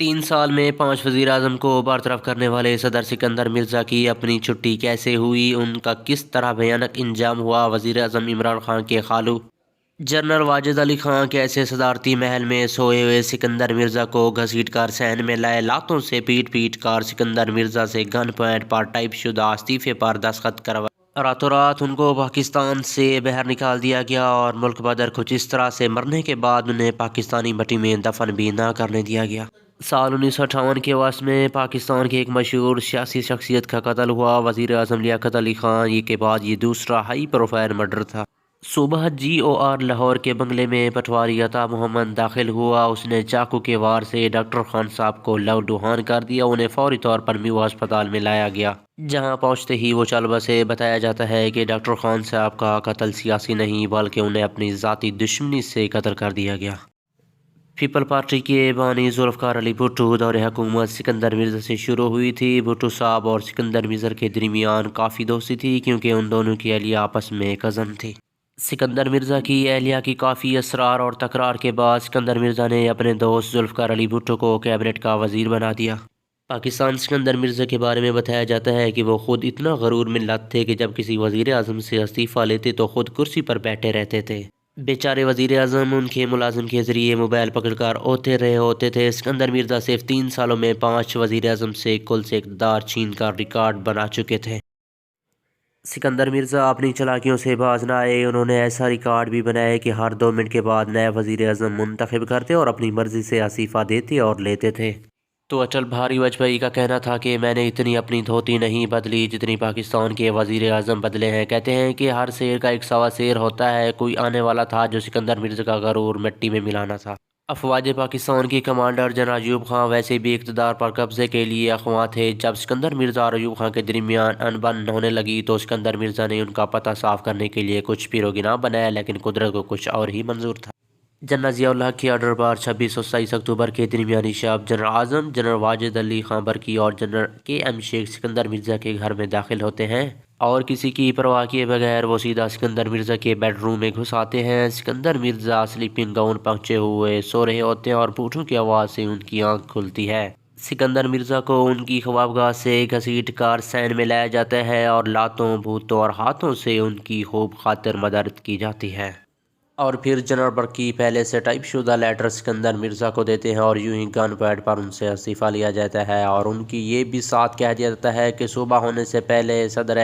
3 سال میں 5 وزیر اعظم کو برطرف کرنے والے صدر سکندر مرزا کی اپنی چھٹی کیسے ہوئی، ان کا کس طرح بھیانک انجام ہوا؟ وزیر اعظم عمران خان کے خالو جنرل واجد علی خان کیسے صدارتی محل میں سوئے ہوئے سکندر مرزا کو گھسیٹ کر سین میں لائے، لاتوں سے پیٹ پیٹ کر سکندر مرزا سے گن پوائنٹ پر ٹائپ شدہ استعفے پر دستخط کروائے، راتوں رات ان کو پاکستان سے باہر نکال دیا گیا اور ملک بدر کچھ اس طرح سے مرنے کے بعد انہیں پاکستانی مٹی میں دفن بھی نہ کرنے دیا گیا۔ سال 1958 کے وسط میں پاکستان کی ایک مشہور سیاسی شخصیت کا قتل ہوا، وزیر اعظم لیاقت علی خان یہ کے بعد یہ دوسرا ہائی پروفائل مرڈر تھا۔ صبح GOR لاہور کے بنگلے میں پٹواری عطا محمد داخل ہوا، اس نے چاقو کے وار سے ڈاکٹر خان صاحب کو لہو لہان کر دیا، انہیں فوری طور پر میو ہسپتال میں لایا گیا، جہاں پہنچتے ہی وہ چل بسے۔ بتایا جاتا ہے کہ ڈاکٹر خان صاحب کا قتل سیاسی نہیں بلکہ انہیں اپنی ذاتی دشمنی سے قتل کر دیا گیا۔ پیپل پارٹی کے بانی ذوالفقار علی بھٹو دور حکومت سکندر مرزا سے شروع ہوئی تھی۔ بھٹو صاحب اور سکندر مرزا کے درمیان کافی دوستی تھی کیونکہ ان دونوں کی اہلیہ آپس میں کزن تھی۔ سکندر مرزا کی اہلیہ کی کافی اصرار اور تکرار کے بعد سکندر مرزا نے اپنے دوست ذوالفقار علی بھٹو کو کیبنٹ کا وزیر بنا دیا۔ پاکستان سکندر مرزا کے بارے میں بتایا جاتا ہے کہ وہ خود اتنا غرور میں لت تھے کہ جب کسی وزیر اعظم سے استعفیٰ لیتے تو خود کرسی پر بیٹھے رہتے تھے۔ بیچارے وزیر اعظم ان کے ملازم کے ذریعے موبائل پکڑ کر اوتے رہے ہوتے تھے۔ سکندر مرزا صرف 3 سالوں میں 5 وزیر اعظم سے کل سے اقتدار چھین کر ریکارڈ بنا چکے تھے۔ سکندر مرزا اپنی چالاکیوں سے باز نہ آئے، انہوں نے ایسا ریکارڈ بھی بنایا کہ ہر 2 منٹ کے بعد نئے وزیر اعظم منتخب کرتے اور اپنی مرضی سے استعفیٰ دیتے اور لیتے تھے۔ تو اٹل بہاری واجپئی کا کہنا تھا کہ میں نے اتنی اپنی دھوتی نہیں بدلی جتنی پاکستان کے وزیر اعظم بدلے ہیں۔ کہتے ہیں کہ ہر شیر کا ایک سوا شیر ہوتا ہے، کوئی آنے والا تھا جو سکندر مرزا کا غرور مٹی میں ملانا تھا۔ افواج پاکستان کے کمانڈر جنرل ایوب خان ویسے بھی اقتدار پر قبضے کے لیے اخواں تھے۔ جب سکندر مرزا اور ایوب خان کے درمیان انبن ہونے لگی تو سکندر مرزا نے ان کا پتہ صاف کرنے کے لیے کچھ پیروگنا بنایا، لیکن قدرت کو کچھ اور ہی منظور تھا۔ جنرل ضیاء الحق کے آرڈر پر 26 اور 27 اکتوبر کے درمیانی شب جنرل اعظم جنرل واجد علی خان برقی اور جنرل KM شیخ سکندر مرزا کے گھر میں داخل ہوتے ہیں اور کسی کی پرواہ کیے بغیر وہ سیدھا سکندر مرزا کے بیڈ روم میں گھس آتے ہیں۔ سکندر مرزا سلیپنگ گاؤن پہنچے ہوئے سو رہے ہوتے ہیں اور بھوٹوں کی آواز سے ان کی آنکھ کھلتی ہے۔ سکندر مرزا کو ان کی خوابگاہ سے گھسیٹ کر سین میں لایا جاتا ہے اور لاتوں بھوتوں اور ہاتھوں سے ان کی خوب خاطر مدارت کی جاتی ہے۔ اور پھر جنرل برقی پہلے سے ٹائپ شدہ لیٹر سکندر مرزا کو دیتے ہیں اور یوں ہی گن پوائنٹ پر ان سے استعفیٰ لیا جاتا ہے اور ان کی یہ بھی ساتھ کہہ دیا جاتا ہے کہ صبح ہونے سے پہلے صدر